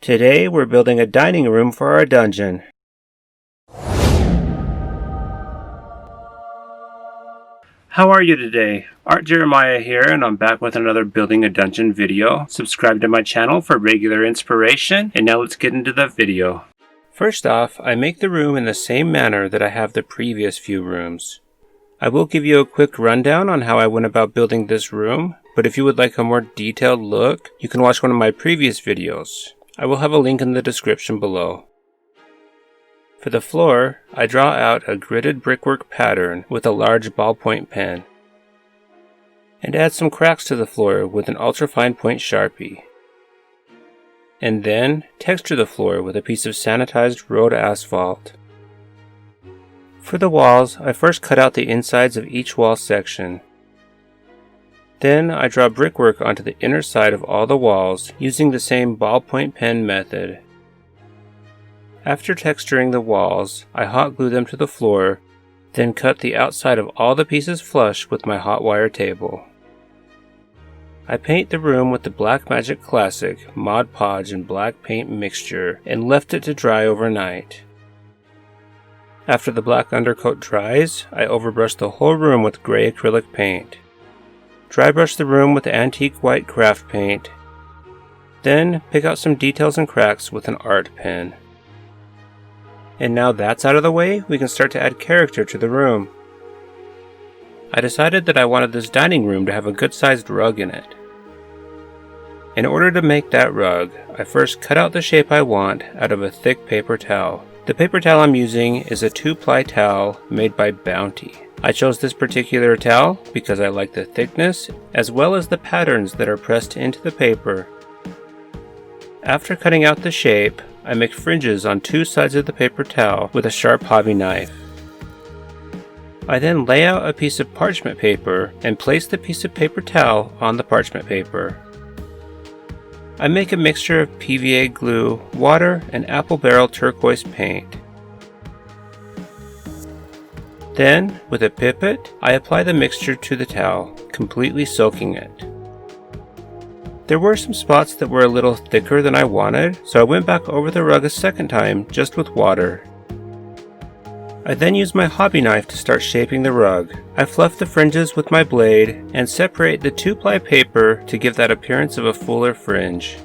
Today we're building a dining room for our dungeon. How are you today? Art Jeremiah here, and I'm back with another Building a Dungeon video. Subscribe to my channel for regular inspiration, and now let's get into the video. First off, I make the room in the same manner that I have the previous few rooms. I will give you a quick rundown on how I went about building this room, but if you would like a more detailed look, you can watch one of my previous videos. I will have a link in the description below. For the floor, I draw out a gridded brickwork pattern with a large ballpoint pen, and add some cracks to the floor with an ultrafine point Sharpie. And then texture the floor with a piece of sanitized road asphalt. For the walls, I first cut out the insides of each wall section. Then I draw brickwork onto the inner side of all the walls using the same ballpoint pen method. After texturing the walls, I hot glue them to the floor, then cut the outside of all the pieces flush with my hot wire table. I paint the room with the Black Magic Classic Mod Podge and black paint mixture and left it to dry overnight. After the black undercoat dries, I overbrush the whole room with gray acrylic paint. Dry brush the room with antique white craft paint. Then pick out some details and cracks with an art pen. And now that's out of the way, we can start to add character to the room. I decided that I wanted this dining room to have a good-sized rug in it. In order to make that rug, I first cut out the shape I want out of a thick paper towel. The paper towel I'm using is a 2-ply towel made by Bounty. I chose this particular towel because I like the thickness as well as the patterns that are pressed into the paper. After cutting out the shape, I make fringes on 2 sides of the paper towel with a sharp hobby knife. I then lay out a piece of parchment paper and place the piece of paper towel on the parchment paper. I make a mixture of PVA glue, water, and apple barrel turquoise paint. Then, with a pipette, I apply the mixture to the towel, completely soaking it. There were some spots that were a little thicker than I wanted, so I went back over the rug a second time just with water. I then used my hobby knife to start shaping the rug. I fluff the fringes with my blade and separate the 2-ply paper to give that appearance of a fuller fringe.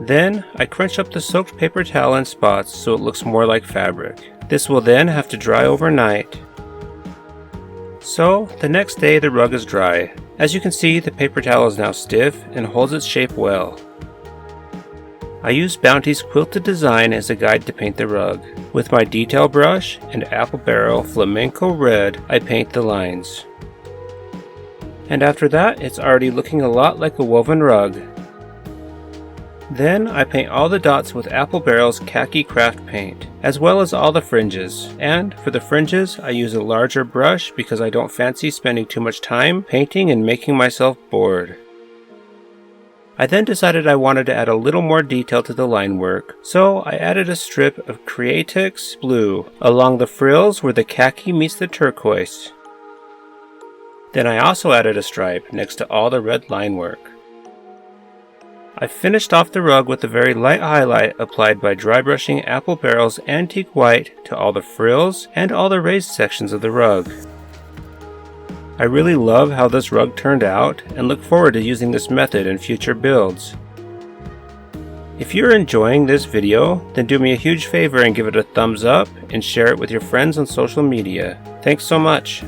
Then, I crunch up the soaked paper towel in spots so it looks more like fabric. This will then have to dry overnight. So, the next day the rug is dry. As you can see, the paper towel is now stiff and holds its shape well. I used Bounty's quilted design as a guide to paint the rug. With my detail brush and apple barrel flamenco red, I paint the lines. And after that, it's already looking a lot like a woven rug. Then I paint all the dots with apple barrel's khaki craft paint, as well as all the fringes. And for the fringes, I use a larger brush because I don't fancy spending too much time painting and making myself bored. I then decided I wanted to add a little more detail to the line work, so I added a strip of Createx blue along the frills where the khaki meets the turquoise. Then I also added a stripe next to all the red line work. I finished off the rug with a very light highlight applied by dry brushing apple barrel's antique white to all the frills and all the raised sections of the rug. I really love how this rug turned out and look forward to using this method in future builds. If you're enjoying this video, then do me a huge favor and give it a thumbs up and share it with your friends on social media. Thanks so much.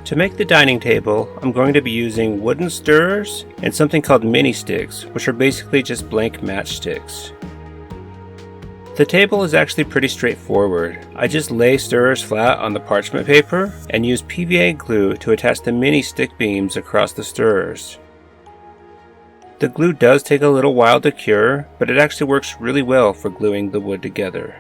To make the dining table, I'm going to be using wooden stirrers and something called mini sticks, which are basically just blank matchsticks. The table is actually pretty straightforward. I just lay stirrers flat on the parchment paper and use PVA glue to attach the mini stick beams across the stirrers. The glue does take a little while to cure, but it actually works really well for gluing the wood together.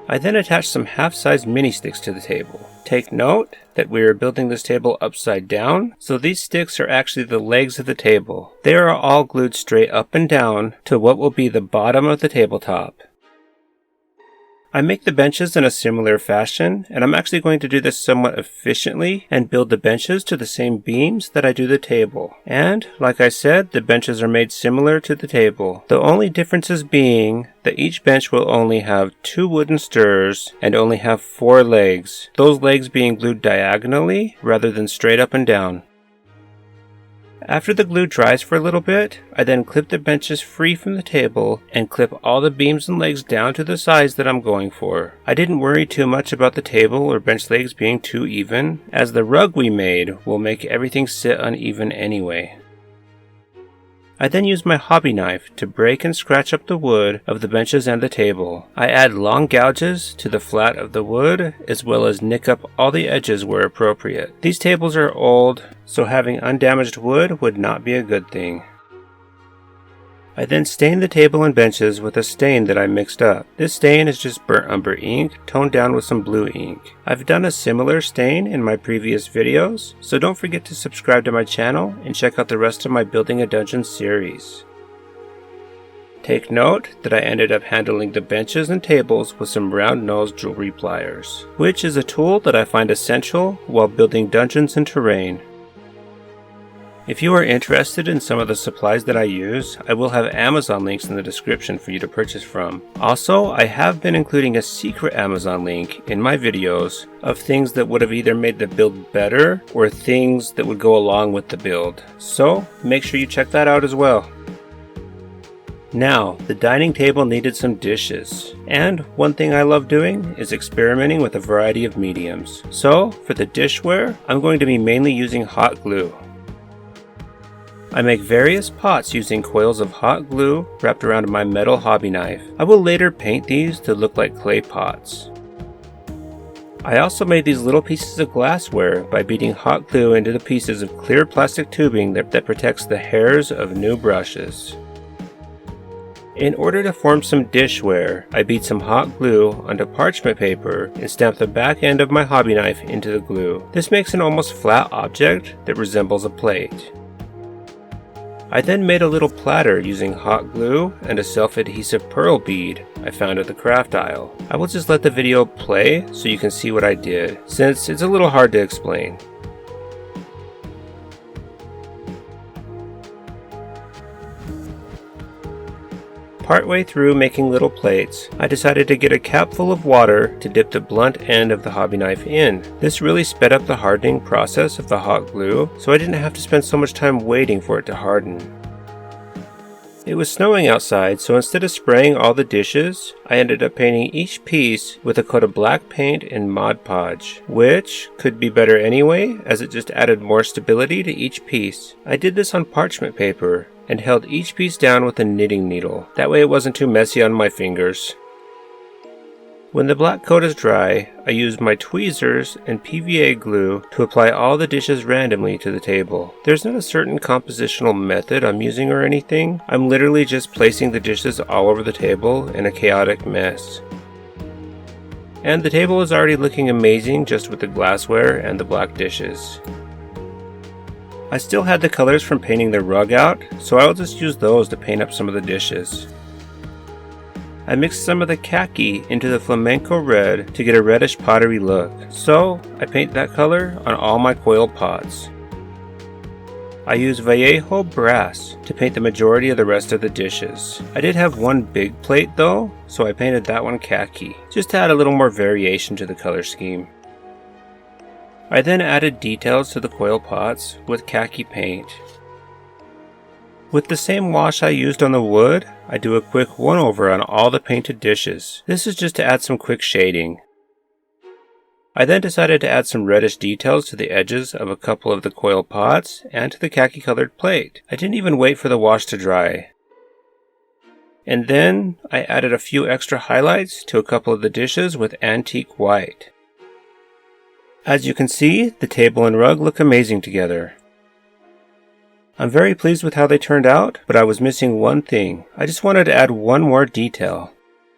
I then attach some half-sized mini sticks to the table. Take note that we are building this table upside down, so these sticks are actually the legs of the table. They are all glued straight up and down to what will be the bottom of the tabletop. I make the benches in a similar fashion, and I'm actually going to do this somewhat efficiently and build the benches to the same beams that I do the table. And, like I said, the benches are made similar to the table. The only differences being that each bench will only have 2 wooden stirrers and only have 4 legs, those legs being glued diagonally rather than straight up and down. After the glue dries for a little bit, I then clip the benches free from the table and clip all the beams and legs down to the size that I'm going for. I didn't worry too much about the table or bench legs being too even, as the rug we made will make everything sit uneven anyway. I then use my hobby knife to break and scratch up the wood of the benches and the table. I add long gouges to the flat of the wood, as well as nick up all the edges where appropriate. These tables are old, so having undamaged wood would not be a good thing. I then stain the table and benches with a stain that I mixed up. This stain is just burnt umber ink, toned down with some blue ink. I've done a similar stain in my previous videos, so don't forget to subscribe to my channel and check out the rest of my Building a Dungeon series. Take note that I ended up handling the benches and tables with some round-nosed jewelry pliers, which is a tool that I find essential while building dungeons and terrain. If you are interested in some of the supplies that I use, I will have Amazon links in the description for you to purchase from. Also, I have been including a secret Amazon link in my videos of things that would have either made the build better or things that would go along with the build. So, make sure you check that out as well. Now, the dining table needed some dishes, and one thing I love doing is experimenting with a variety of mediums. So, for the dishware, I'm going to be mainly using hot glue. I make various pots using coils of hot glue wrapped around my metal hobby knife. I will later paint these to look like clay pots. I also made these little pieces of glassware by beating hot glue into the pieces of clear plastic tubing that protects the hairs of new brushes. In order to form some dishware, I beat some hot glue onto parchment paper and stamped the back end of my hobby knife into the glue. This makes an almost flat object that resembles a plate. I then made a little platter using hot glue and a self-adhesive pearl bead I found at the craft aisle. I will just let the video play so you can see what I did, since it's a little hard to explain. Partway through making little plates, I decided to get a cap full of water to dip the blunt end of the hobby knife in. This really sped up the hardening process of the hot glue, so I didn't have to spend so much time waiting for it to harden. It was snowing outside, so instead of spraying all the dishes, I ended up painting each piece with a coat of black paint and Mod Podge, which could be better anyway, as it just added more stability to each piece. I did this on parchment paper, and held each piece down with a knitting needle. That way it wasn't too messy on my fingers. When the black coat is dry, I use my tweezers and PVA glue to apply all the dishes randomly to the table. There's not a certain compositional method I'm using or anything. I'm literally just placing the dishes all over the table in a chaotic mess. And the table is already looking amazing just with the glassware and the black dishes. I still had the colors from painting the rug out, so I'll just use those to paint up some of the dishes. I mixed some of the khaki into the flamenco red to get a reddish pottery look, so I paint that color on all my coil pots. I use Vallejo brass to paint the majority of the rest of the dishes. I did have one big plate though, so I painted that one khaki, just to add a little more variation to the color scheme. I then added details to the coil pots with khaki paint. With the same wash I used on the wood, I do a quick one-over on all the painted dishes. This is just to add some quick shading. I then decided to add some reddish details to the edges of a couple of the coil pots and to the khaki-colored plate. I didn't even wait for the wash to dry. And then I added a few extra highlights to a couple of the dishes with antique white. As you can see, the table and rug look amazing together. I'm very pleased with how they turned out, but I was missing one thing. I just wanted to add one more detail.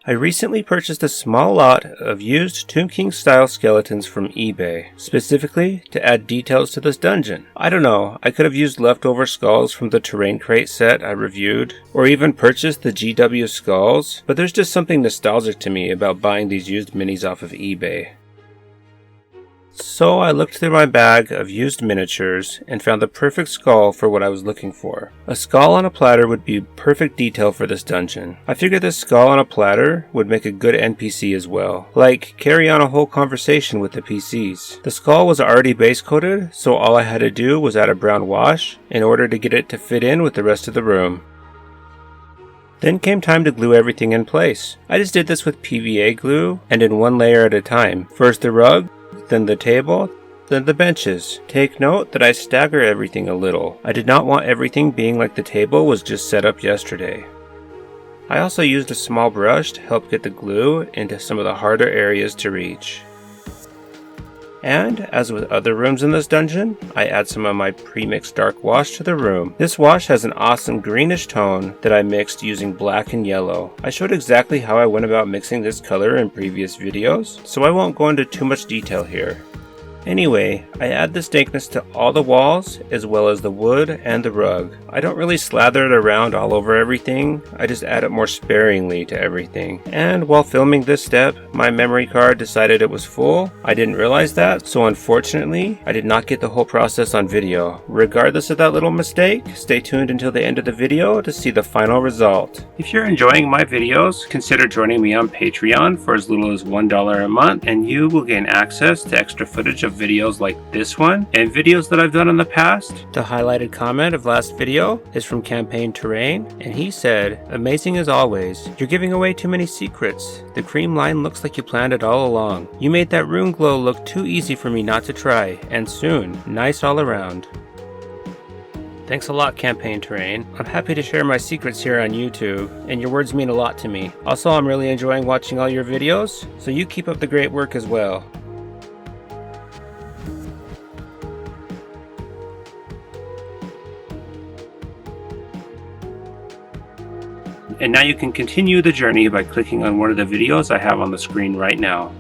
I recently purchased a small lot of used Tomb King style skeletons from eBay, specifically to add details to this dungeon. I don't know, I could have used leftover skulls from the terrain crate set I reviewed, or even purchased the GW skulls, but there's just something nostalgic to me about buying these used minis off of eBay. So I looked through my bag of used miniatures and found the perfect skull for what I was looking for. A skull on a platter would be perfect detail for this dungeon. I figured this skull on a platter would make a good NPC as well, like carry on a whole conversation with the PCs. The skull was already base coated, so all I had to do was add a brown wash in order to get it to fit in with the rest of the room. Then came time to glue everything in place. I just did this with PVA glue and in one layer at a time. First the rug, then the table, then the benches. Take note that I stagger everything a little. I did not want everything being like the table was just set up yesterday. I also used a small brush to help get the glue into some of the harder areas to reach. And, as with other rooms in this dungeon, I add some of my pre-mixed dark wash to the room. This wash has an awesome greenish tone that I mixed using black and yellow. I showed exactly how I went about mixing this color in previous videos, so I won't go into too much detail here. Anyway, I add this dankness to all the walls as well as the wood and the rug. I don't really slather it around all over everything, I just add it more sparingly to everything. And while filming this step, my memory card decided it was full. I didn't realize that, so unfortunately, I did not get the whole process on video. Regardless of that little mistake, stay tuned until the end of the video to see the final result. If you're enjoying my videos, consider joining me on Patreon for as little as $1 a month, and you will gain access to extra footage of videos like this one and videos that I've done in the past. The highlighted comment of last video is from Campaign Terrain, and he said, "Amazing as always. You're giving away too many secrets. The cream line looks like you planned it all along. You made that rune glow look too easy for me not to try, and soon. Nice all around." Thanks a lot, Campaign Terrain. I'm happy to share my secrets here on YouTube, and your words mean a lot to me. Also, I'm really enjoying watching all your videos, so you keep up the great work as well. And now you can continue the journey by clicking on one of the videos I have on the screen right now.